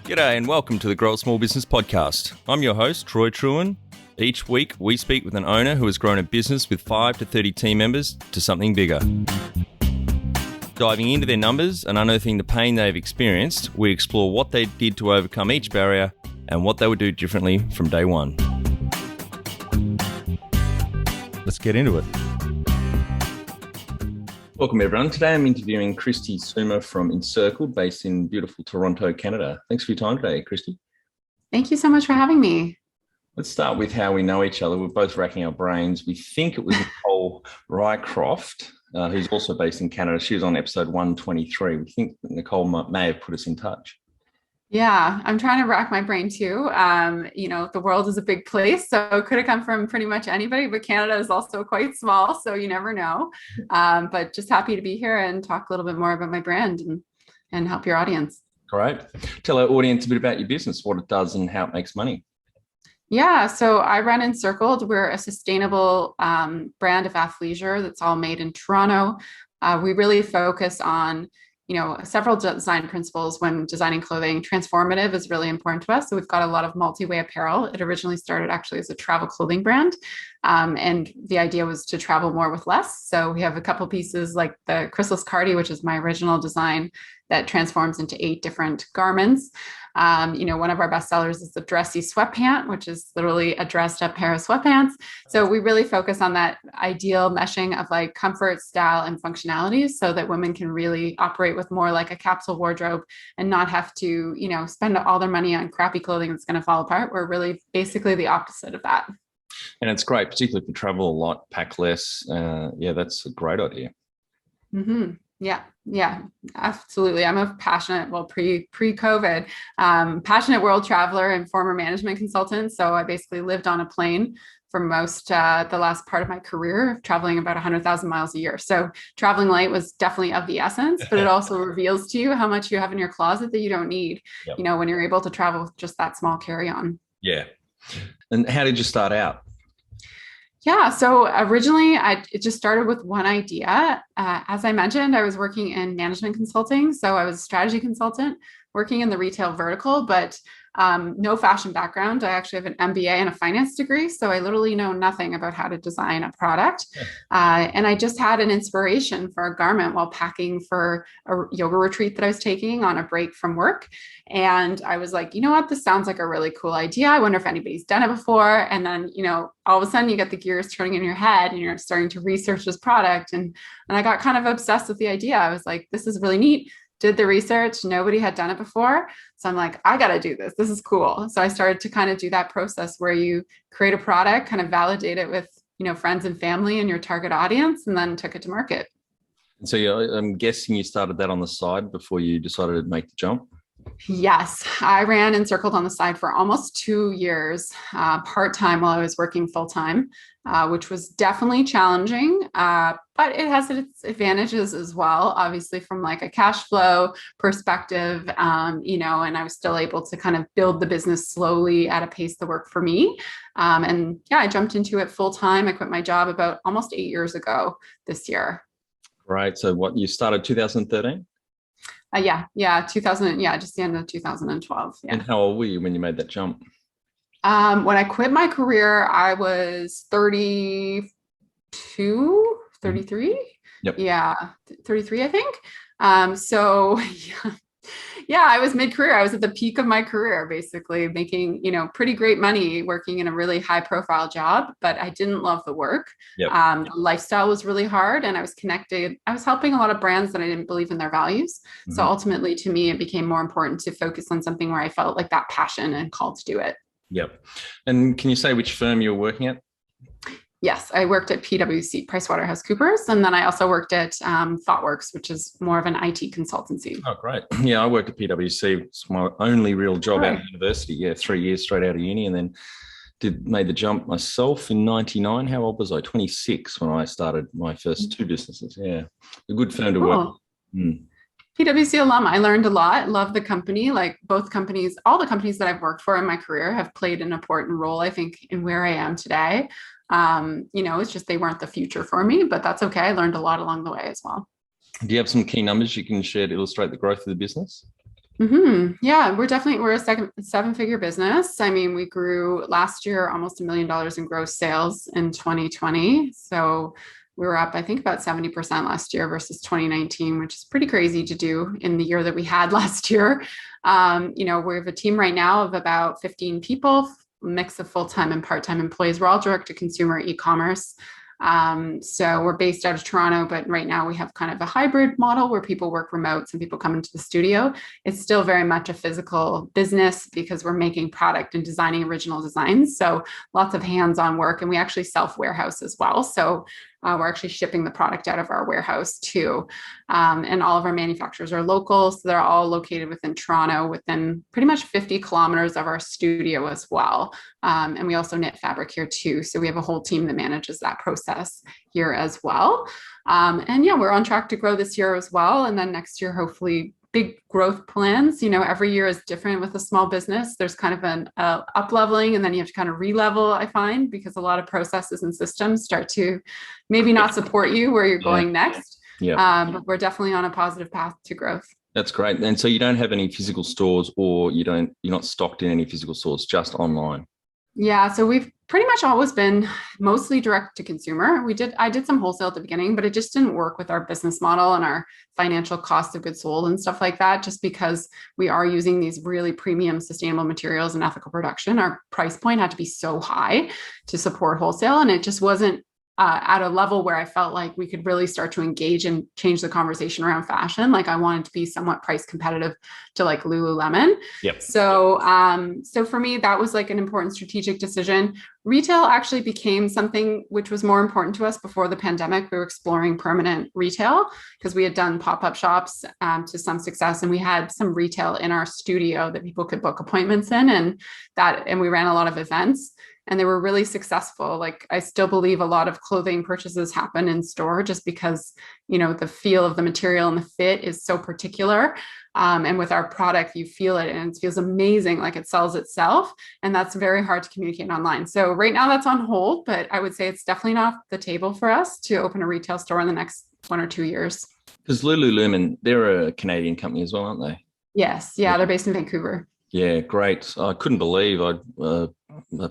G'day and welcome to the Grow a Small Business Podcast. I'm your host, Troy Truen. Each week, we speak with an owner who has grown a business with 5 to 30 team members to something bigger. Diving into their numbers and unearthing the pain they've experienced, we explore what they did to overcome each barrier and what they would do differently from day one. Let's get into it. Welcome, everyone. Today I'm interviewing Kristi Soomer from Encircled, based in beautiful Toronto, Canada. Thanks for your time today, Kristi. Thank you so much for having me. Let's start with how we know each other. We're both racking our brains. We think it was Nicole Rycroft, who's also based in Canada. She was on episode 123. We think that Nicole may have put us in touch. Yeah, I'm trying to rack my brain too. The world is a big place, so it could have come from pretty much anybody, but Canada is also quite small, so you never know. But just happy to be here and talk a little bit more about my brand and help your audience. Great. Tell our audience a bit about your business, what it does and how it makes money. Yeah, so I run Encircled. We're a sustainable brand of athleisure that's all made in Toronto. We really focus on several design principles when designing clothing. Transformative is really important to us. So we've got a lot of multi-way apparel. It originally started actually as a travel clothing brand. And the idea was to travel more with less. So we have a couple pieces like the Chrysalis Cardi, which is my original design that transforms into 8 different garments. One of our best sellers is the dressy sweatpant, which is literally a dressed up pair of sweatpants. So we really focus on that ideal meshing of like comfort, style, and functionality so that women can really operate with more like a capsule wardrobe and not have to, spend all their money on crappy clothing that's going to fall apart. We're really basically the opposite of that. And it's great, particularly if you travel a lot, pack less. That's a great idea. Mm-hmm. Yeah, absolutely. I'm a passionate, pre-COVID, passionate world traveler and former management consultant. So I basically lived on a plane for most, the last part of my career, traveling about 100,000 miles a year. So traveling light was definitely of the essence, but it also reveals to you how much you have in your closet that you don't need, when you're able to travel with just that small carry-on. Yeah. And how did you start out? Yeah. So originally it just started with one idea. As I mentioned, I was working in management consulting. So I was a strategy consultant working in the retail vertical, but no fashion background. I actually have an MBA and a finance degree. So I literally know nothing about how to design a product. And I just had an inspiration for a garment while packing for a yoga retreat that I was taking on a break from work. And I was like, you know what, this sounds like a really cool idea. I wonder if anybody's done it before. And then, all of a sudden you get the gears turning in your head and you're starting to research this product. And I got kind of obsessed with the idea. I was like, this is really neat. Did the research. Nobody had done it before. So I'm like, I got to do this. This is cool. So I started to kind of do that process where you create a product, kind of validate it with, friends and family and your target audience, and then took it to market. And so I'm guessing you started that on the side before you decided to make the jump? Yes, I ran Encircled on the side for almost 2 years, part-time while I was working full-time, which was definitely challenging, but it has its advantages as well, obviously from like a cash flow perspective, and I was still able to kind of build the business slowly at a pace that worked for me. I jumped into it full-time. I quit my job about almost 8 years ago this year. Right. So what, you started 2013? 2000. Yeah, just the end of 2012. Yeah. And how old were you when you made that jump? When I quit my career, I was 32, 33. Yep. Yeah, 33, I think. I was mid-career. I was at the peak of my career, basically making, pretty great money working in a really high profile job, but I didn't love the work. Yep. The lifestyle was really hard and I was connected. I was helping a lot of brands that I didn't believe in their values. Mm-hmm. So ultimately to me, it became more important to focus on something where I felt like that passion and called to do it. Yep. And can you say which firm you were working at? Yes, I worked at PwC, PricewaterhouseCoopers, and then I also worked at ThoughtWorks, which is more of an IT consultancy. Oh, great. Yeah, I worked at PwC. It's my only real job out of university. Yeah, 3 years straight out of uni, and then made the jump myself in 99. How old was I? 26 when I started my first 2 businesses. Yeah, a good firm to work with. PwC alum. I learned a lot. Love the company. Like both companies, all the companies that I've worked for in my career have played an important role, I think, in where I am today. It's just they weren't the future for me, but that's okay. I learned a lot along the way as well. Do you have some key numbers you can share to illustrate the growth of the business? Yeah, we're a second seven-figure business. I mean, we grew last year almost $1 million in gross sales in 2020. So we were up, I think, about 70% last year versus 2019, which is pretty crazy to do in the year that we had last year. We have a team right now of about 15 people, mix of full-time and part-time employees. We're all direct to consumer e-commerce. So we're based out of Toronto, but right now we have kind of a hybrid model where people work remote, some people come into the studio. It's still very much a physical business because we're making product and designing original designs. So lots of hands-on work, and we actually self-warehouse as well. So we're actually shipping the product out of our warehouse too. And all of our manufacturers are local. So they're all located within Toronto, within pretty much 50 kilometers of our studio as well. And we also knit fabric here too. So we have a whole team that manages that process here as well. And yeah, we're on track to grow this year as well. And then next year, hopefully, big growth plans. Every year is different with a small business. There's kind of an up leveling, and then you have to kind of re-level, I find, because a lot of processes and systems start to maybe not support you where you're going next. Yeah. But we're definitely on a positive path to growth. That's great. And so you don't have any physical stores, or you're not stocked in any physical stores, just online. Yeah, so we've pretty much always been mostly direct to consumer. I did some wholesale at the beginning, but it just didn't work with our business model and our financial cost of goods sold and stuff like that. Just because we are using these really premium sustainable materials and ethical production, our price point had to be so high to support wholesale, and it just wasn't at a level where I felt like we could really start to engage and change the conversation around fashion. Like I wanted to be somewhat price competitive to like Lululemon. Yep. So for me, that was like an important strategic decision. Retail actually became something which was more important to us before the pandemic. We were exploring permanent retail because we had done pop-up shops to some success, and we had some retail in our studio that people could book appointments in, and we ran a lot of events. And they were really successful. Like I still believe a lot of clothing purchases happen in store just because, the feel of the material and the fit is so particular. And with our product, you feel it and it feels amazing, like it sells itself. And that's very hard to communicate online. So right now that's on hold, but I would say it's definitely not off the table for us to open a retail store in the next 1 or 2 years. Because Lululemon, they're a Canadian company as well, aren't they? Yes. Yeah. They're based in Vancouver. Yeah, great. I couldn't believe a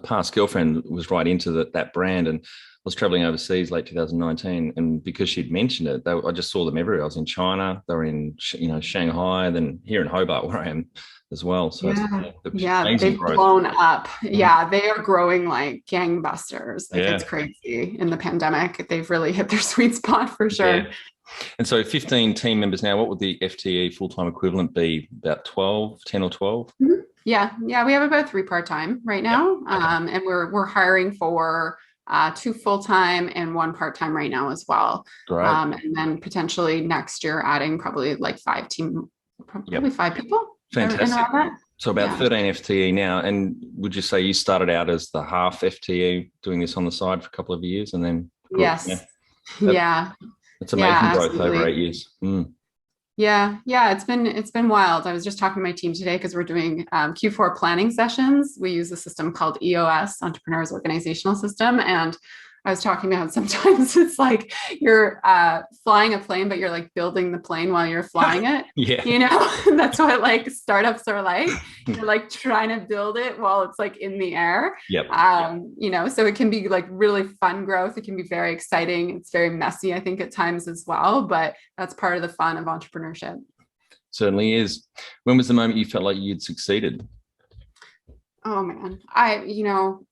past girlfriend was right into that brand, and was traveling overseas late 2019. And because she'd mentioned it, I just saw them everywhere. I was in China, they were in Shanghai, then here in Hobart where I am as well. So they've blown up. Yeah, they are growing like gangbusters. Like it's crazy. In the pandemic, they've really hit their sweet spot for sure. Yeah. And so 15 team members now, what would the FTE full-time equivalent be? About 10 or 12? Mm-hmm. Yeah. We have about 3 part-time right now. And we're hiring for 2 full-time and 1 part-time right now as well. Great. And then potentially next year adding probably like 5 people. Fantastic. So about 13 FTE now. And would you say you started out as the half FTE doing this on the side for a couple of years and then? Yes. It's amazing growth over 8 years. Yeah, it's been wild. I was just talking to my team today because we're doing Q4 planning sessions. We use a system called EOS, Entrepreneurs Organizational System, and I was talking about sometimes it's like you're flying a plane, but you're like building the plane while you're flying it. That's what like startups are like. You're like trying to build it while it's like in the air. So it can be like really fun growth. It can be very exciting. It's very messy, I think, at times as well, but that's part of the fun of entrepreneurship. Certainly is. When was the moment you felt like you'd succeeded? Oh man, I don't know.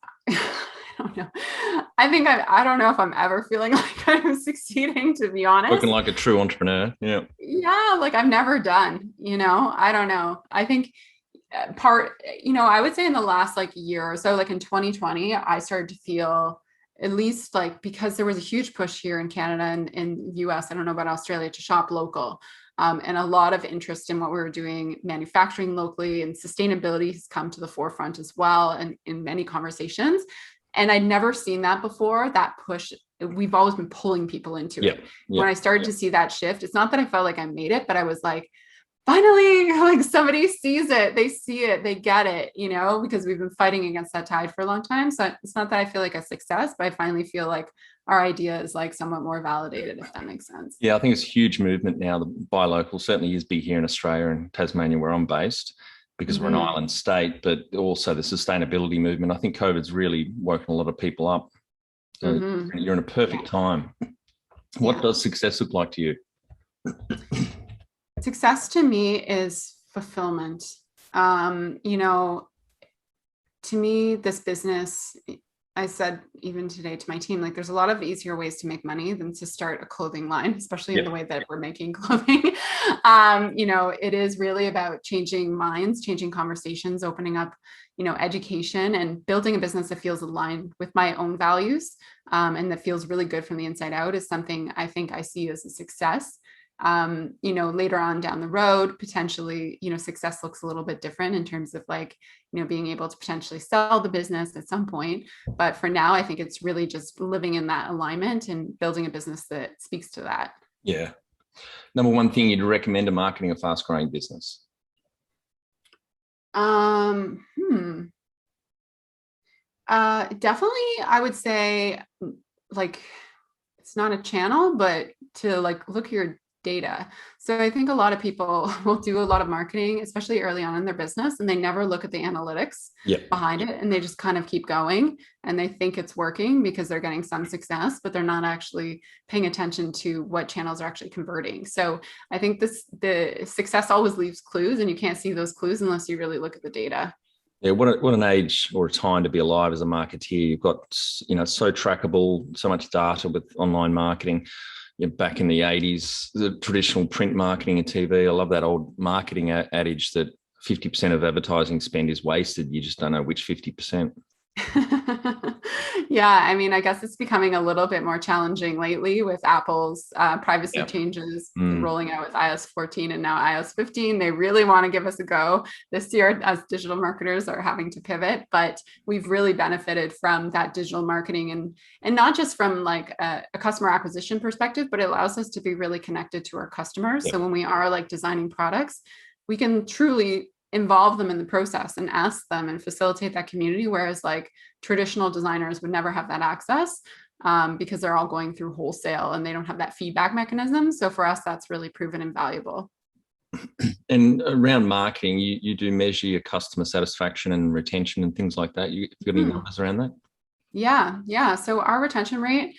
I don't know if I'm ever feeling like I'm succeeding, to be honest. Looking like a true entrepreneur. Yeah. Yeah. Like I've never done, I don't know. I think I would say in the last like year or so, like in 2020, I started to feel at least like, because there was a huge push here in Canada and in US, I don't know about Australia, to shop local. And a lot of interest in what we were doing, manufacturing locally, and sustainability has come to the forefront as well. And in many conversations. And I'd never seen that before, that push. We've always been pulling people into it. When I started to see that shift, it's not that I felt like I made it, but I was like, finally, like somebody sees it, they see it, they get it, because we've been fighting against that tide for a long time. So it's not that I feel like a success, but I finally feel like our idea is like somewhat more validated, if that makes sense. Yeah, I think it's a huge movement now. The buy local certainly is big here in Australia and Tasmania, where I'm based, because we're an island state, but also the sustainability movement. I think COVID's really woken a lot of people up. You're in a perfect time. What does success look like to you? Success to me is fulfillment. To me, this business, I said even today to my team, like there's a lot of easier ways to make money than to start a clothing line, especially in the way that we're making clothing. It is really about changing minds, changing conversations, opening up, education, and building a business that feels aligned with my own values, and that feels really good from the inside out is something I think I see as a success. Later on down the road, potentially, success looks a little bit different in terms of like, being able to potentially sell the business at some point. But for now, I think it's really just living in that alignment and building a business that speaks to that. Yeah. Number one thing you'd recommend to marketing a fast growing business? Definitely, I would say like, it's not a channel, but to like look at your data. So I think a lot of people will do a lot of marketing, especially early on in their business, and they never look at the analytics behind it. And they just kind of keep going and they think it's working because they're getting some success, but they're not actually paying attention to what channels are actually converting. So I think the success always leaves clues, and you can't see those clues unless you really look at the data. Yeah, what an age or a time to be alive as a marketeer. You've got, so trackable, so much data with online marketing. Back in the 80s, the traditional print marketing and TV, I love that old marketing adage that 50% of advertising spend is wasted. You just don't know which 50%. Yeah, I mean, I guess it's becoming a little bit more challenging lately with Apple's privacy changes rolling out with iOS 14 and now iOS 15. They really want to give us a go this year as digital marketers are having to pivot, but we've really benefited from that digital marketing and not just from like a customer acquisition perspective, but it allows us to be really connected to our customers. So when we are like designing products, we can truly involve them in the process and ask them and facilitate that community. Whereas like traditional designers would never have that access because they're all going through wholesale and they don't have that feedback mechanism. So for us, that's really proven invaluable. And around marketing, you do measure your customer satisfaction and retention and things like that. You've got any numbers around that? Yeah. So our retention rate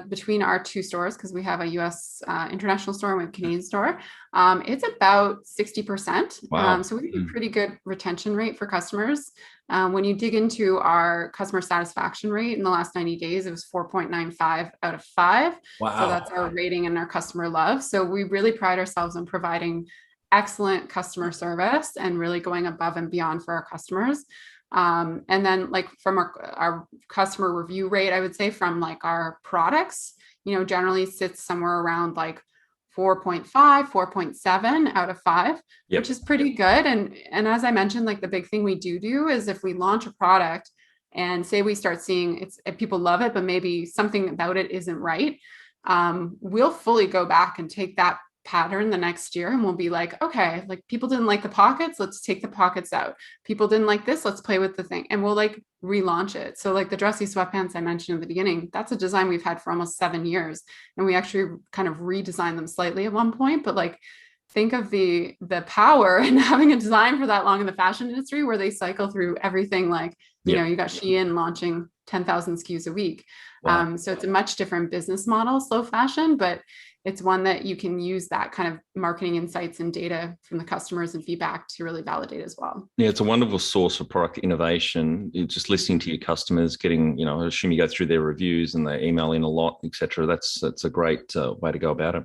between our two stores, because we have a US international store and we have a Canadian store, it's about 60%. Wow. So we have a pretty good retention rate for customers. When you dig into our customer satisfaction rate in the last 90 days, it was 4.95 out of 5. Wow. So that's our rating and our customer love. So we really pride ourselves on providing excellent customer service and really going above and beyond for our customers. And then like from our customer review rate, I would say from like our products, generally sits somewhere around like 4.5, 4.7 out of 5, which is pretty good. And as I mentioned, like the big thing we do is if we launch a product and say we start seeing people love it, but maybe something about it isn't right, we'll fully go back and take that pattern the next year and we'll be like, okay, like people didn't like the pockets, let's take the pockets out. People didn't like this, let's play with the thing, and we'll like relaunch it. So like the dressy sweatpants I mentioned at the beginning, that's a design we've had for almost 7 years, and we actually kind of redesigned them slightly at one point. But like think of the power in having a design for that long in the fashion industry where they cycle through everything. Like you got Shein launching 10,000 SKUs a week. Wow. So it's a much different business model, slow fashion, but it's one that you can use that kind of marketing insights and data from the customers and feedback to really validate as well. Yeah, it's a wonderful source for product innovation. You're just listening to your customers, getting, I assume you go through their reviews and they email in a lot, etc. That's a great way to go about it.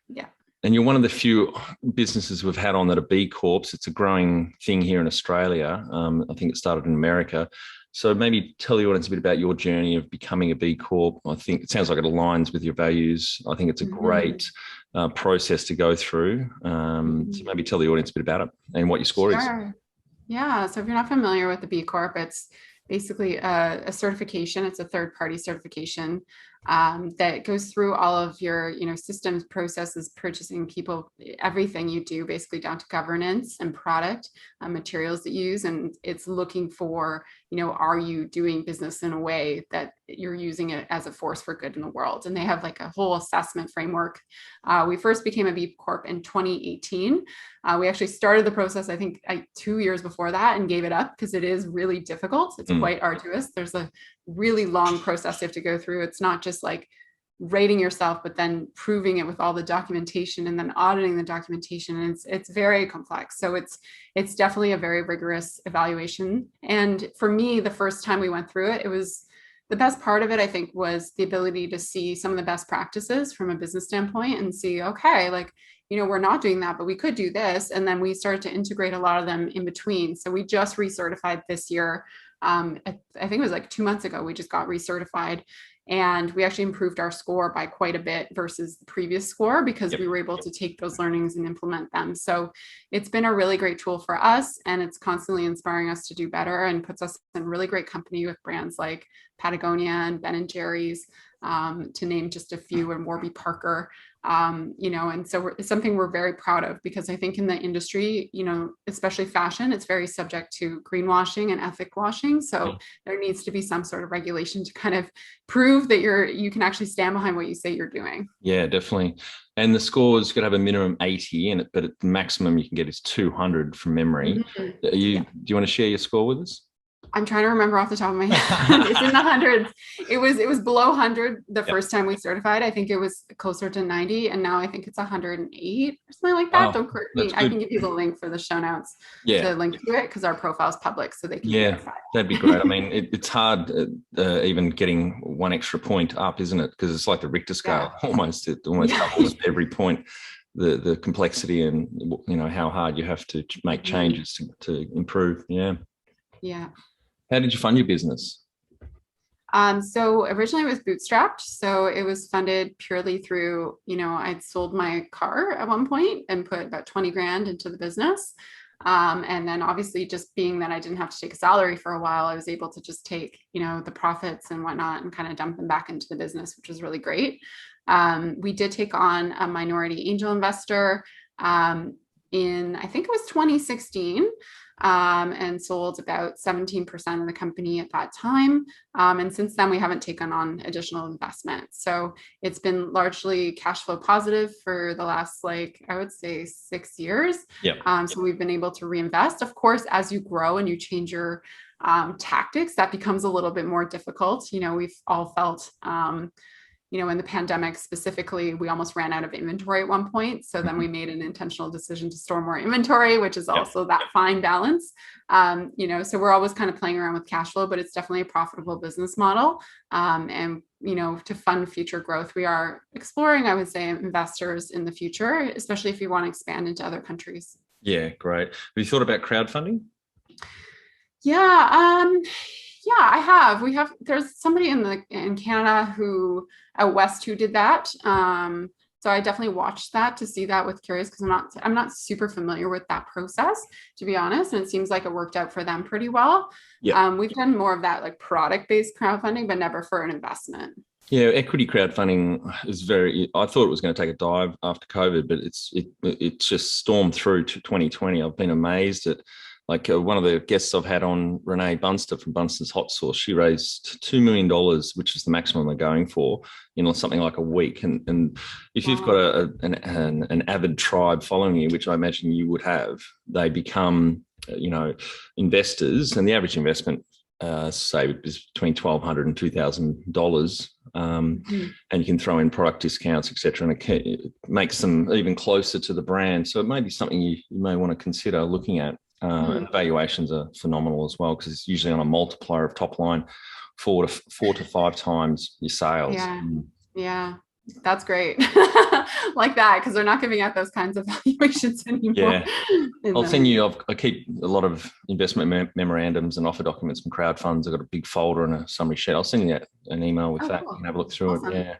Yeah. And you're one of the few businesses we've had on that are B Corps. It's a growing thing here in Australia. I think it started in America. So maybe tell the audience a bit about your journey of becoming a B Corp. I think it sounds like it aligns with your values. I think it's a great process to go through. So maybe tell the audience a bit about it and what your score is. Yeah. So if you're not familiar with the B Corp, it's basically a certification. It's a third-party certification that goes through all of your, systems, processes, purchasing, people, everything you do, basically down to governance and product, materials that you use. And it's looking for, are you doing business in a way that you're using it as a force for good in the world? And they have like a whole assessment framework. We first became a B Corp in 2018. We actually started the process, I think, 2 years before that, and gave it up because it is really difficult. It's quite arduous. There's a really long process you have to go through. It's not just like rating yourself, but then proving it with all the documentation and then auditing the documentation. And it's very complex. So it's definitely a very rigorous evaluation. And for me, the first time we went through it, it was the best part of it, I think, was the ability to see some of the best practices from a business standpoint and see, okay, like, we're not doing that, but we could do this. And then we started to integrate a lot of them in between. So we just recertified this year. I think it was like 2 months ago, we just got recertified, and we actually improved our score by quite a bit versus the previous score because we were able to take those learnings and implement them. So it's been a really great tool for us, and it's constantly inspiring us to do better and puts us in really great company with brands like Patagonia and Ben and Jerry's, to name just a few, and Warby Parker. And so it's something we're very proud of, because I think in the industry, especially fashion, it's very subject to greenwashing and ethic washing. So there needs to be some sort of regulation to kind of prove that you can actually stand behind what you say you're doing. Yeah, definitely. And the score is going to have a minimum 80 in it, but at the maximum you can get is 200 from memory. Do you want to share your score with us? I'm trying to remember off the top of my head. It's in the hundreds. It was below 100 the first time we certified. I think it was closer to 90, and now I think it's 108 or something like that. Don't correct me. I can give you the link for the show notes to link to it, because our profile is public, so they can verify. That'd be great. I mean, it's hard even getting one extra point up, isn't it? Because it's like the Richter scale. Almost doubles every point. The complexity and how hard you have to make changes to improve. Yeah. How did you fund your business? So originally it was bootstrapped. So it was funded purely through, I'd sold my car at one point and put about 20 grand into the business. And then obviously, just being that I didn't have to take a salary for a while, I was able to just take, the profits and whatnot and kind of dump them back into the business, which was really great. We did take on a minority angel investor in, I think it was 2016. And sold about 17% of the company at that time. And since then, we haven't taken on additional investment. So it's been largely cash flow positive for the last, I would say 6 years. So we've been able to reinvest. Of course, as you grow and you change your tactics, that becomes a little bit more difficult. We've all felt, in the pandemic specifically, we almost ran out of inventory at one point. So then we made an intentional decision to store more inventory, which is also that fine balance. So we're always kind of playing around with cash flow, but it's definitely a profitable business model. And, to fund future growth, we are exploring, I would say, investors in the future, especially if you want to expand into other countries. Yeah, great. Have you thought about crowdfunding? Yeah, I have. There's somebody in Canada out west who did that. So I definitely watched that to see that with curious, because I'm not super familiar with that process, to be honest. And it seems like it worked out for them pretty well. We've done more of that product-based crowdfunding, but never for an investment. Yeah, equity crowdfunding is I thought it was going to take a dive after COVID, but it's just stormed through to 2020. I've been amazed at, one of the guests I've had on, Renee Bunster from Bunster's Hot Sauce, she raised $2 million, which is the maximum they're going for, in something like a week. And if you've got an avid tribe following you, which I imagine you would have, they become, investors, and the average investment, say, is between $1,200 and $2,000. And you can throw in product discounts, etc., and it makes them even closer to the brand. So it may be something you may want to consider looking at. And valuations are phenomenal as well, because it's usually on a multiplier of top line, 4 to 5 times your sales. Yeah, that's great. Like that, because they're not giving out those kinds of valuations anymore. I'll send you. I keep a lot of investment memorandums and offer documents from crowd funds. I've got a big folder and a summary sheet. I'll send you an email with that. Cool. You can have a look through it. Yeah.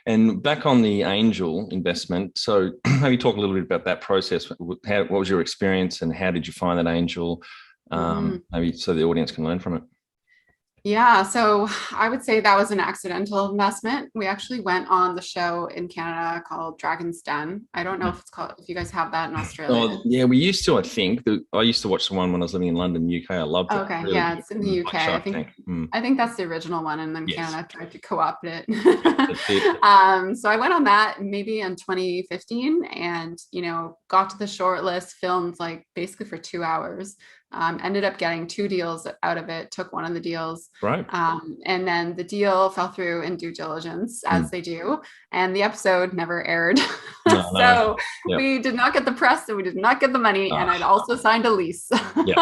And back on the angel investment, so maybe talk a little bit about that process. What was your experience, and how did you find that angel? Maybe so the audience can learn from it. Yeah, so I would say that was an accidental investment. We actually went on the show in Canada called Dragon's Den. I don't know if it's called, if you guys have that in Oh, Australia. yeah, we used to, I think. I used to watch the one when I was living in London, UK. I loved it. Okay, Really yeah, good. it's in the Like UK. Shark Tank. I think that's the original one, and then Yes. Canada tried to co-opt it. Yep, that's it. So I went on that maybe in 2015, and got to the short list, filmed like basically for 2 hours. Ended up getting two deals out of it. Took one of the deals, Right. and then the deal fell through in due diligence, as Mm. they do, and the episode never aired. No, no. So Yep. we did not get the press, and we did not get the money, and I'd Ah, also signed a lease. yep.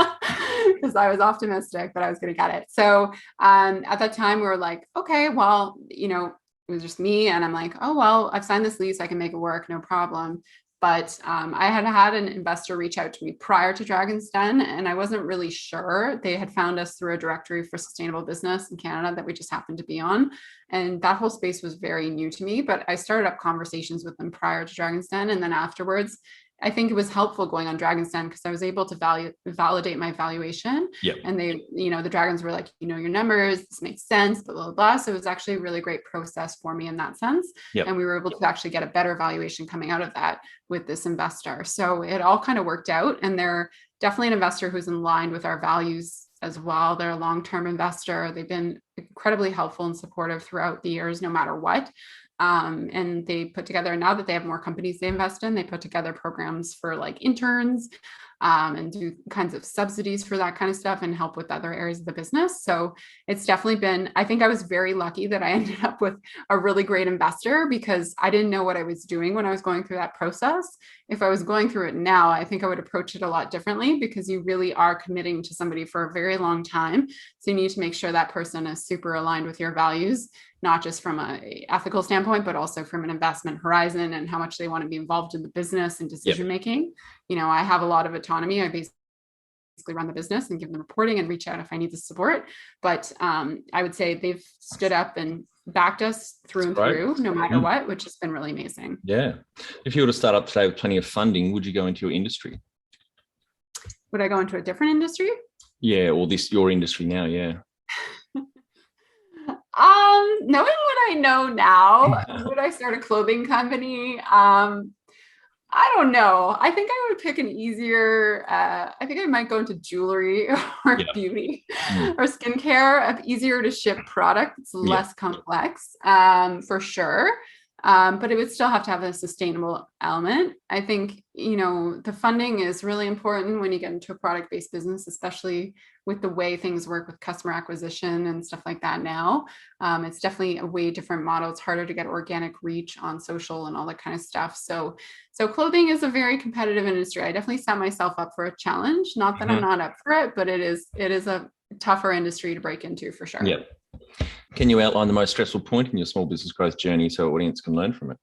Because I was optimistic that I was going to get it. So at that time, we were like, okay, well, it was just me. And I'm like, oh, well, I've signed this lease. I can make it work. No problem. But I had an investor reach out to me prior to Dragon's Den, and I wasn't really sure. They had found us through a directory for sustainable business in Canada that we just happened to be on. And that whole space was very new to me. But I started up conversations with them prior to Dragon's Den. And then afterwards, I think it was helpful going on Dragon's Den because I was able to validate my valuation. Yep. And they, the dragons were like, your numbers, this makes sense, blah, blah, blah. So it was actually a really great process for me in that sense. Yep. And we were able to actually get a better valuation coming out of that with this investor. So it all kind of worked out. And they're definitely an investor who's in line with our values as well. They're a long-term investor. They've been incredibly helpful and supportive throughout the years, no matter what. And they put together, now that they have more companies they invest in, they put together programs for like interns, and do kinds of subsidies for that kind of stuff and help with other areas of the business. So it's definitely been, I think I was very lucky that I ended up with a really great investor because I didn't know what I was doing when I was going through that process. If I was going through it now, I think I would approach it a lot differently because you really are committing to somebody for a very long time. So you need to make sure that person is super aligned with your values, not just from an ethical standpoint, but also from an investment horizon and how much they want to be involved in the business and decision making. I have a lot of autonomy. I basically run the business and give them reporting and reach out if I need the support. But I would say they've stood up and backed us through and through, no matter what, which has been really amazing. Yeah. If you were to start up today with plenty of funding, would you go into your industry? Would I go into a different industry? Yeah, or your industry now, yeah. Knowing what I know now, would I start a clothing company? I don't know. I think I would pick an easier, I think I might go into jewelry or beauty or skincare, easier to ship product. It's less complex, for sure. But it would still have to have a sustainable element. I think, the funding is really important when you get into a product-based business, especially with the way things work with customer acquisition and stuff like that now. It's definitely a way different model. It's harder to get organic reach on social and all that kind of stuff. So clothing is a very competitive industry. I definitely set myself up for a challenge. Not that I'm not up for it, but it is a tougher industry to break into for sure. Yep. Can you outline the most stressful point in your small business growth journey so our audience can learn from it?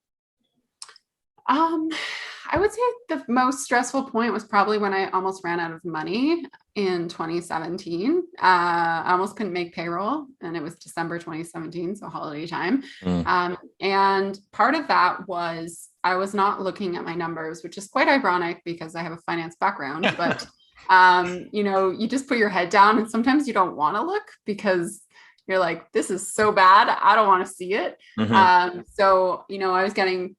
I would say the most stressful point was probably when I almost ran out of money in 2017. I almost couldn't make payroll, and it was December 2017, so holiday time. And part of that was I was not looking at my numbers, which is quite ironic because I have a finance background, but you just put your head down and sometimes you don't want to look because you're like, this is so bad. I don't want to see it. So, I was getting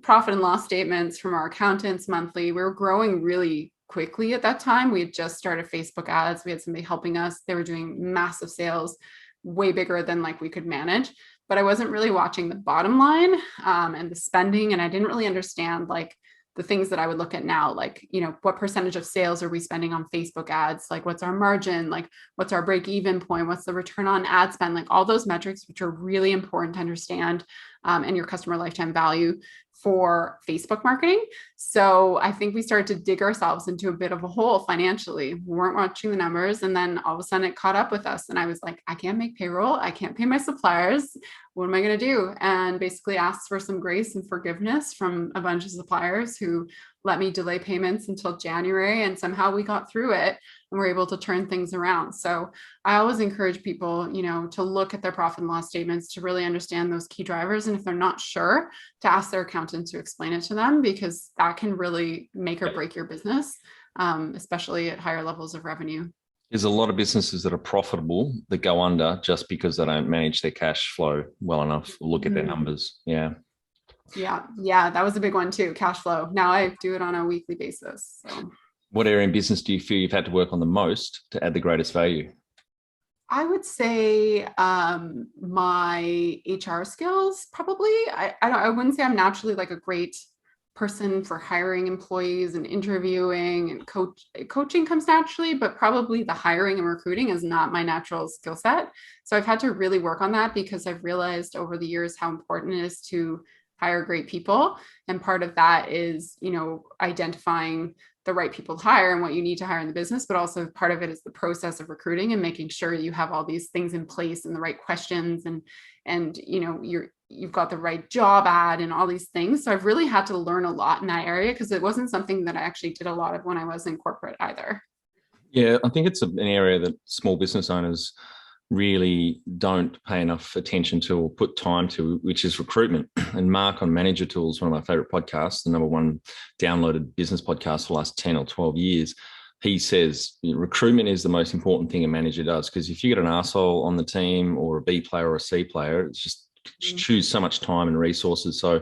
profit and loss statements from our accountants monthly. We were growing really quickly at that time. We had just started Facebook ads. We had somebody helping us. They were doing massive sales, way bigger than like we could manage. But I wasn't really watching the bottom line and the spending. And I didn't really understand like the things that I would look at now, like, what percentage of sales are we spending on Facebook ads? Like, what's our margin? Like, what's our break even point? What's the return on ad spend? Like all those metrics, which are really important to understand, and your customer lifetime value for Facebook marketing. So I think we started to dig ourselves into a bit of a hole financially. We weren't watching the numbers. And then all of a sudden it caught up with us. And I was like, I can't make payroll. I can't pay my suppliers. What am I going to do? And basically asked for some grace and forgiveness from a bunch of suppliers who let me delay payments until January. And somehow we got through it and we're able to turn things around. So I always encourage people, to look at their profit and loss statements to really understand those key drivers. And if they're not sure, to ask their accountant to explain it to them, because that can really make or break your business, especially at higher levels of revenue. There's a lot of businesses that are profitable that go under just because they don't manage their cash flow well enough, look at their numbers. Yeah. Yeah, that was a big one too, cash flow. Now I do it on a weekly basis. So. What area in business do you feel you've had to work on the most to add the greatest value? I would say my HR skills, probably. I wouldn't say I'm naturally like a great person for hiring employees and interviewing and coaching comes naturally, but probably the hiring and recruiting is not my natural skill set. So I've had to really work on that because I've realized over the years how important it is to hire great people. And part of that is, identifying the right people to hire and what you need to hire in the business, but also part of it is the process of recruiting and making sure you have all these things in place and the right questions and you've got the right job ad and all these things. So I've really had to learn a lot in that area because it wasn't something that I actually did a lot of when I was in corporate either. Yeah, I think it's an area that small business owners really don't pay enough attention to or put time to, which is recruitment. And Mark on Manager Tools, one of my favorite podcasts, the number one downloaded business podcast for the last 10 or 12 years, he says recruitment is the most important thing a manager does. Because if you get an asshole on the team or a B player or a C player, it's just choose so much time and resources. So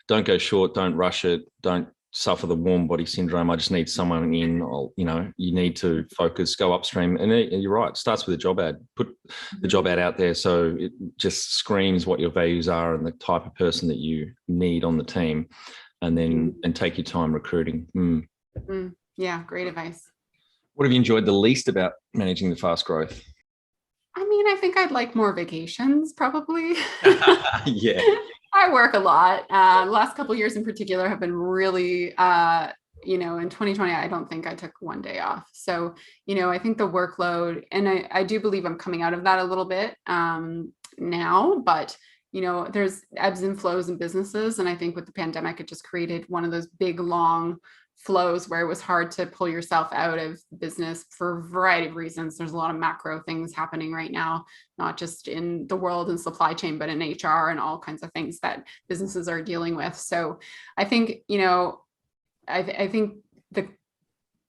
don't go short, don't rush it, don't suffer the warm body syndrome. I just need someone in, you need to focus, go upstream. And you're right, it starts with a job ad. Put the job ad out there so it just screams what your values are and the type of person that you need on the team, and then take your time recruiting. Yeah, great advice. What have you enjoyed the least about managing the fast growth? I think I'd like more vacations, probably. Yeah. I work a lot. The last couple of years in particular have been really, in 2020, I don't think I took one day off. So, I think the workload, and I do believe I'm coming out of that a little bit now, but, there's ebbs and flows in businesses. And I think with the pandemic, it just created one of those big, long flows where it was hard to pull yourself out of business for a variety of reasons. There's a lot of macro things happening right now, not just in the world and supply chain, but in HR and all kinds of things that businesses are dealing with. So I think, I think the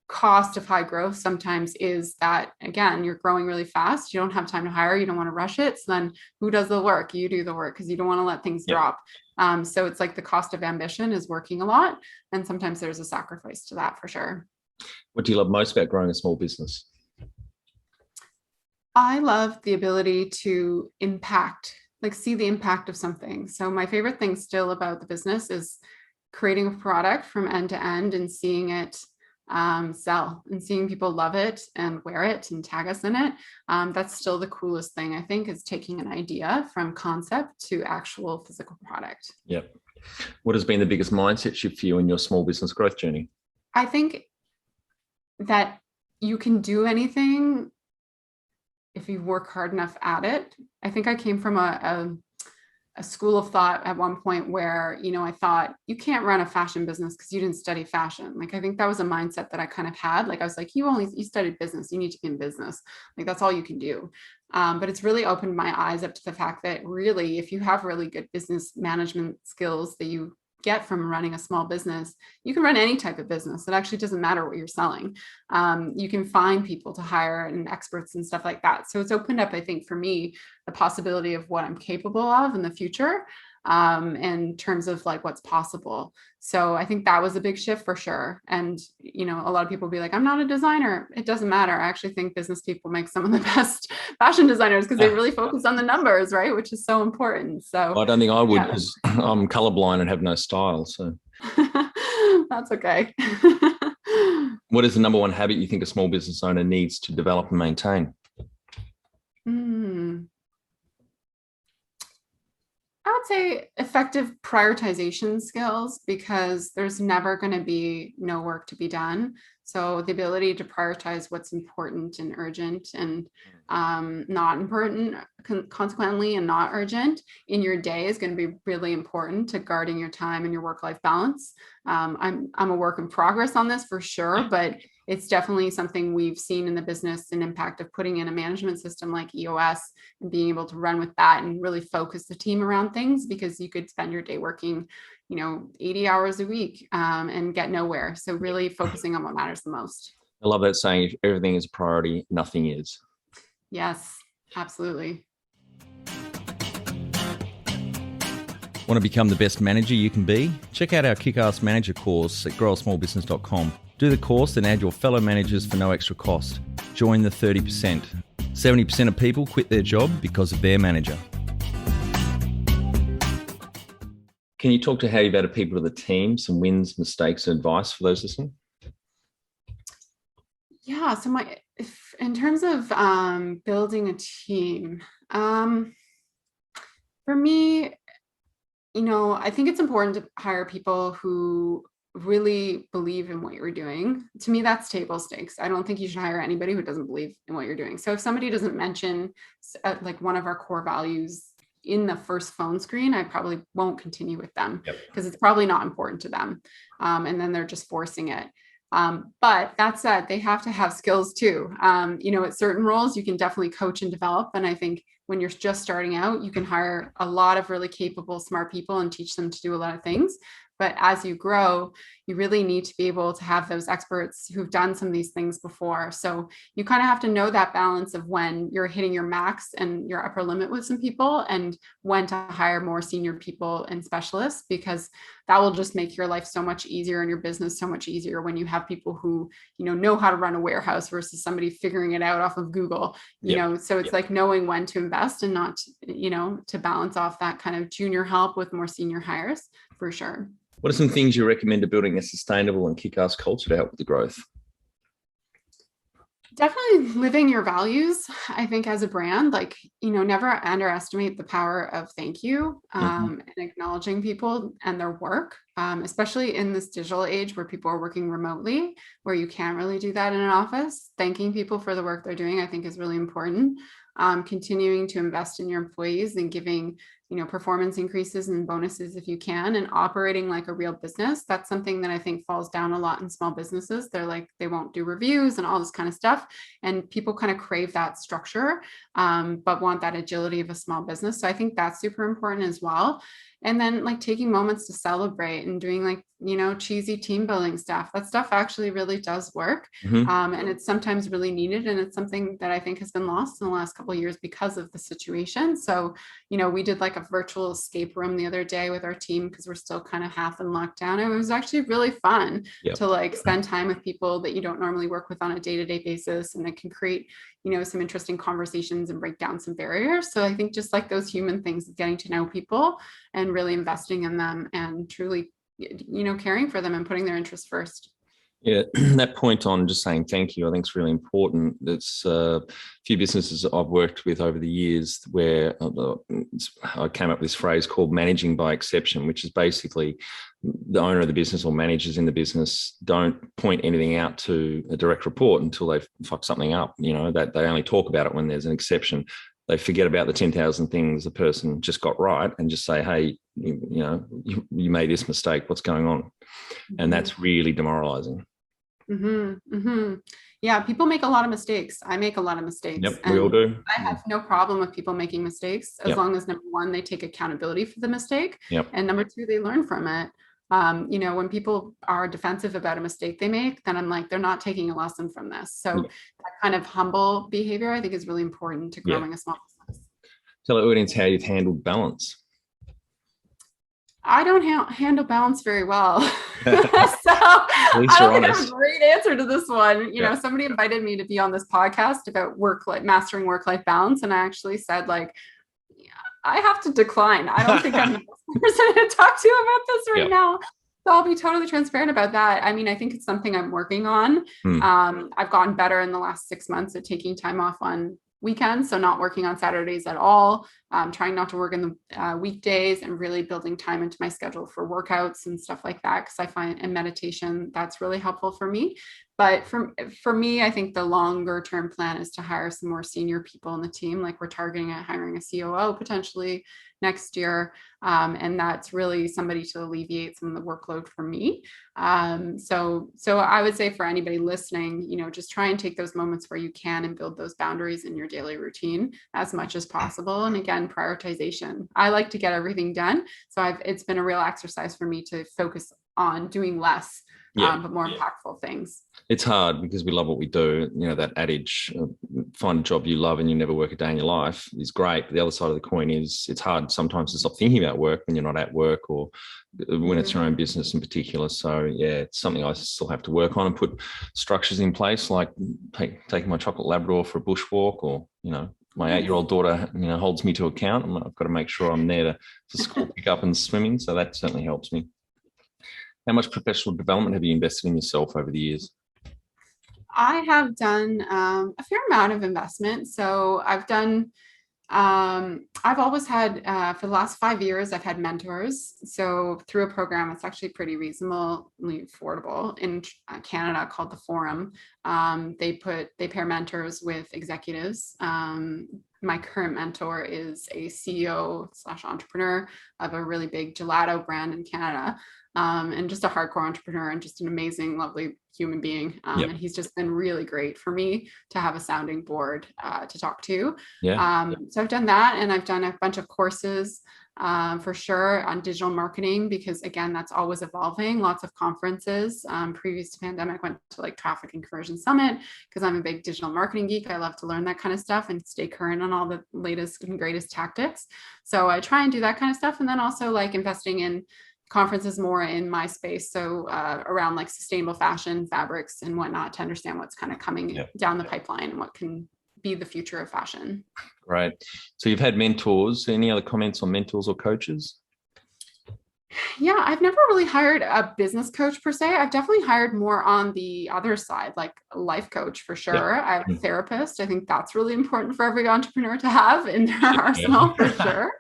cost of high growth sometimes is that, again, you're growing really fast. You don't have time to hire. You don't want to rush it. So then who does the work? You do the work because you don't want to let things drop. So it's like the cost of ambition is working a lot. And sometimes there's a sacrifice to that for sure. What do you love most about growing a small business? I love the ability to see the impact of something. So my favorite thing still about the business is creating a product from end to end and seeing it sell and seeing people love it and wear it and tag us in it. That's still the coolest thing, I think, is taking an idea from concept to actual physical product. Yep. What has been the biggest mindset shift for you in your small business growth journey? I think that you can do anything if you work hard enough at it. I think I came from a school of thought at one point where, I thought you can't run a fashion business because you didn't study fashion. Like, I think that was a mindset that I kind of had. Like, I was like, you studied business, you need to be in business. Like, that's all you can do. But it's really opened my eyes up to the fact that really, if you have really good business management skills that you get from running a small business, you can run any type of business. It actually doesn't matter what you're selling. You can find people to hire and experts and stuff like that. So it's opened up, I think, for me, the possibility of what I'm capable of in the future, in terms of like what's possible. So I think that was a big shift for sure. And, a lot of people be like, I'm not a designer. It doesn't matter. I actually think business people make some of the best fashion designers because they really focus on the numbers, right? Which is so important. So I don't think I would because I'm colorblind and have no style. So that's okay. What is the number one habit you think a small business owner needs to develop and maintain? I would say effective prioritization skills, because there's never going to be no work to be done. So the ability to prioritize what's important and urgent and not important, consequently, and not urgent in your day is going to be really important to guarding your time and your work-life balance. I'm a work in progress on this for sure, but it's definitely something we've seen in the business, an impact of putting in a management system like EOS and being able to run with that and really focus the team around things, because you could spend your day working, 80 hours a week and get nowhere. So really focusing on what matters the most. I love that saying, if everything is a priority, nothing is. Yes, absolutely. Want to become the best manager you can be? Check out our Kick-Ass Manager course at growasmallbusiness.com. Do the course and add your fellow managers for no extra cost. Join the 30%. 70% of people quit their job because of their manager. Can you talk to how you've added people to the team, some wins, mistakes, and advice for those listening? Yeah, so in terms of building a team, for me, I think it's important to hire people who really believe in what you're doing. To me, that's table stakes. I don't think you should hire anybody who doesn't believe in what you're doing. So if somebody doesn't mention like one of our core values in the first phone screen, I probably won't continue with them because it's probably not important to them. And then they're just forcing it. But that said, they have to have skills too. At certain roles, you can definitely coach and develop. And I think when you're just starting out, you can hire a lot of really capable, smart people and teach them to do a lot of things. But as you grow, you really need to be able to have those experts who've done some of these things before. So you kind of have to know that balance of when you're hitting your max and your upper limit with some people and when to hire more senior people and specialists, because that will just make your life so much easier and your business so much easier when you have people who, know how to run a warehouse versus somebody figuring it out off of Google, so it's like knowing when to invest and not, to balance off that kind of junior help with more senior hires for sure. What are some things you recommend to building a sustainable and kick-ass culture to help with the growth? Definitely living your values. I think as a brand, never underestimate the power of thank you and acknowledging people and their work, especially in this digital age where people are working remotely, where you can't really do that in an office. Thanking people for the work they're doing, I think, is really important. Continuing to invest in your employees and giving performance increases and bonuses if you can, and operating like a real business. That's something that I think falls down a lot in small businesses. They won't do reviews and all this kind of stuff. And people kind of crave that structure, but want that agility of a small business. So I think that's super important as well. And then taking moments to celebrate and doing cheesy team building stuff. That stuff actually really does work. And it's sometimes really needed. And it's something that I think has been lost in the last couple of years because of the situation. So, we did a virtual escape room the other day with our team because we're still kind of half in lockdown. And it was actually really fun to spend time with people that you don't normally work with on a day-to-day basis. And it can create, some interesting conversations and break down some barriers. So I think just those human things, getting to know people and really investing in them and truly, caring for them and putting their interests first. Yeah, that point on just saying thank you, I think is really important. It's a few businesses I've worked with over the years where I came up with this phrase called managing by exception, which is basically the owner of the business or managers in the business don't point anything out to a direct report until they fuck something up. That they only talk about it when there's an exception. They forget about the 10,000 things the person just got right and just say, hey, you made this mistake. What's going on? And that's really demoralizing. Yeah, people make a lot of mistakes. I make a lot of mistakes. Yep, we all do. I have no problem with people making mistakes as long as, number one, they take accountability for the mistake. And number two, they learn from it. When people are defensive about a mistake they make, then I'm like, they're not taking a lesson from this. So that kind of humble behavior, I think, is really important to growing a small business. Tell the audience how you've handled balance. I don't handle balance very well. So I don't think I have a great answer to this one. Somebody invited me to be on this podcast about mastering work-life balance. And I actually said, I have to decline. I don't think I'm the best person to talk to about this right now. So I'll be totally transparent about that. I mean, I think it's something I'm working on. I've gotten better in the last 6 months at taking time off on weekends, so not working on Saturdays at all, trying not to work in the weekdays, and really building time into my schedule for workouts and stuff like that, because I find in meditation that's really helpful for me. But for me, I think the longer term plan is to hire some more senior people in the team. We're targeting at hiring a COO potentially next year. And that's really somebody to alleviate some of the workload for me. So I would say for anybody listening, just try and take those moments where you can and build those boundaries in your daily routine as much as possible. And again, prioritization. I like to get everything done. So it's been a real exercise for me to focus on doing less Yeah. but more impactful things. It's hard because we love what we do. You know, that adage, find a job you love and you never work a day in your life is great. But the other side of the coin is it's hard sometimes to stop thinking about work when you're not at work or when it's your own business in particular. So yeah, it's something I still have to work on and put structures in place, like taking my chocolate Labrador for a bushwalk, or, you know, my 8-year-old daughter, you know, holds me to account, and I've got to make sure I'm there for school pickup and swimming. So that certainly helps me. How much professional development have you invested in yourself over the years? I have done a fair amount of investment. So I've always had, for the last 5 years, I've had mentors. So through a program, it's actually pretty reasonably affordable in Canada called the Forum. They pair mentors with executives. My current mentor is a CEO/entrepreneur of a really big gelato brand in Canada. And just a hardcore entrepreneur and just an amazing, lovely human being. And he's just been really great for me to have a sounding board to talk to. So I've done that, and I've done a bunch of courses for sure on digital marketing, because again, that's always evolving. Lots of conferences. Previous to pandemic, went to like Traffic and Conversion Summit because I'm a big digital marketing geek. I love to learn that kind of stuff and stay current on all the latest and greatest tactics. So I try and do that kind of stuff. And then also like investing in conferences more in my space. So around like sustainable fashion, fabrics and whatnot, to understand what's kind of coming down the pipeline and what can be the future of fashion. Right. So you've had mentors. Any other comments on mentors or coaches? Yeah, I've never really hired a business coach per se. I've definitely hired more on the other side, like a life coach for sure. I have a therapist. I think that's really important for every entrepreneur to have in their arsenal for sure.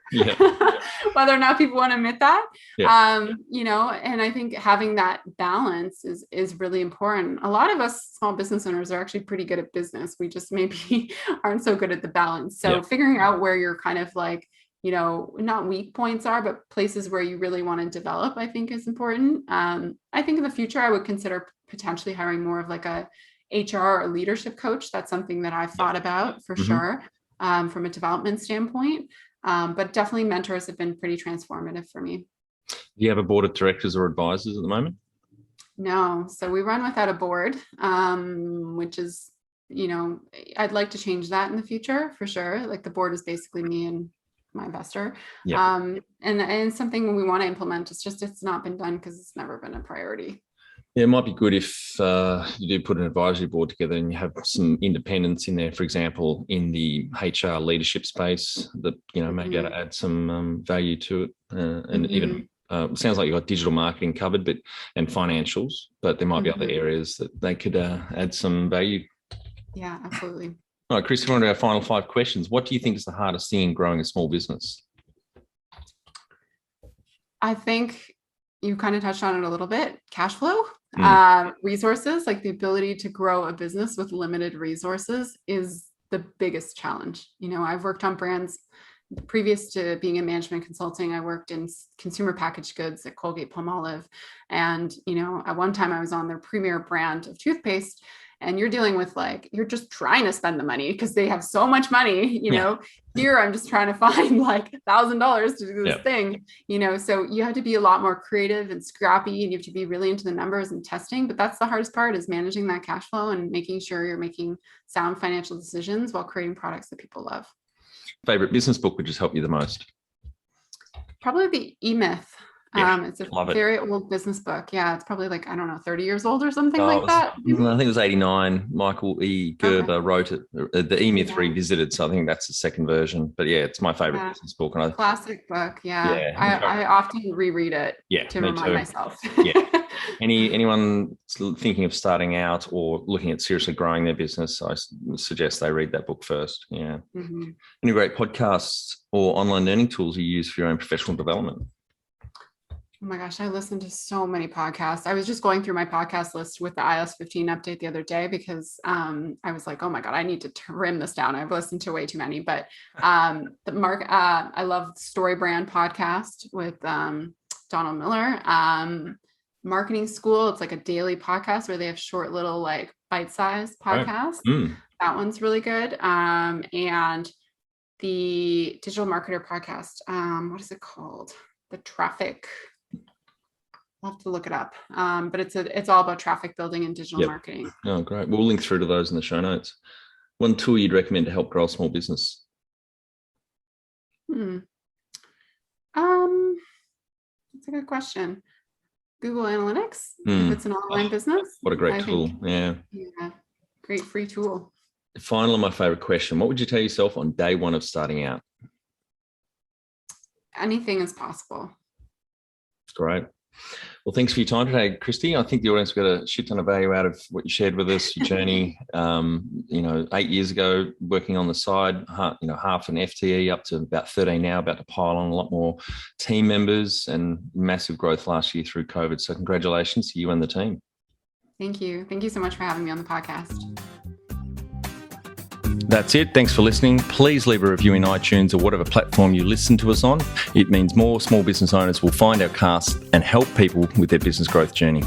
Whether or not people want to admit that, you know, and I think having that balance is really important. A lot of us small business owners are actually pretty good at business. We just maybe aren't so good at the balance. So figuring out where you're kind of like, you know, not weak points are, but places where you really want to develop, I think is important. I think in the future, I would consider potentially hiring more of like a HR or leadership coach. That's something that I've thought about for sure, from a development standpoint. But definitely mentors have been pretty transformative for me. Do you have a board of directors or advisors at the moment? No. So we run without a board, which is, you know, I'd like to change that in the future for sure. Like the board is basically me and my investor. And something when we want to implement, it's not been done because it's never been a priority. Yeah, it might be good if you do put an advisory board together and you have some independence in there, for example, in the HR leadership space that, you know, may be able to add some value to it. And even sounds like you've got digital marketing covered, and financials, but there might be other areas that they could add some value. Yeah, absolutely. All right, Kristi, one of our final 5 questions. What do you think is the hardest thing in growing a small business? I think you kind of touched on it a little bit. Cash flow, resources, like the ability to grow a business with limited resources is the biggest challenge. You know, I've worked on brands previous to being in management consulting. I worked in consumer packaged goods at Colgate-Palmolive. And, you know, at one time I was on their premier brand of toothpaste. And you're dealing with like, you're just trying to spend the money because they have so much money, you know. Here, I'm just trying to find like $1,000 to do this thing, you know. So you have to be a lot more creative and scrappy, and you have to be really into the numbers and testing. But that's the hardest part, is managing that cash flow and making sure you're making sound financial decisions while creating products that people love. Favorite business book would just help you the most? Probably the E-Myth. It's a very old business book. Yeah, it's probably like, I don't know, 30 years old or something like that. I think it was 89. Michael E. Gerber wrote it. The E-Myth Revisited, so I think that's the second version. But yeah, it's my favorite business book. And classic book. I often reread it to remind myself. Anyone thinking of starting out or looking at seriously growing their business, I suggest they read that book first. Any great podcasts or online learning tools you use for your own professional development? Oh my gosh, I listen to so many podcasts. I was just going through my podcast list with the iOS 15 update the other day because I was like, oh my God, I need to trim this down. I've listened to way too many, but I love Story Brand podcast with Donald Miller. Marketing School, it's like a daily podcast where they have short little like bite-sized podcasts. That one's really good. And the Digital Marketer podcast, what is it called? The Traffic. I'll have to look it up. But it's all about traffic building and digital marketing. Oh, great. We'll link through to those in the show notes. One tool you'd recommend to help grow a small business? That's a good question. Google Analytics, if it's an online business. What a great tool. Yeah. Great free tool. Finally, my favorite question. What would you tell yourself on day one of starting out? Anything is possible. Great. Well, thanks for your time today, Kristi. I think the audience got a shit ton of value out of what you shared with us, your journey, 8 years ago, working on the side, half an FTE up to about 13 now, about to pile on a lot more team members, and massive growth last year through COVID. So congratulations to you and the team. Thank you. Thank you so much for having me on the podcast. That's it. Thanks for listening. Please leave a review in iTunes or whatever platform you listen to us on. It means more small business owners will find our cast and help people with their business growth journey.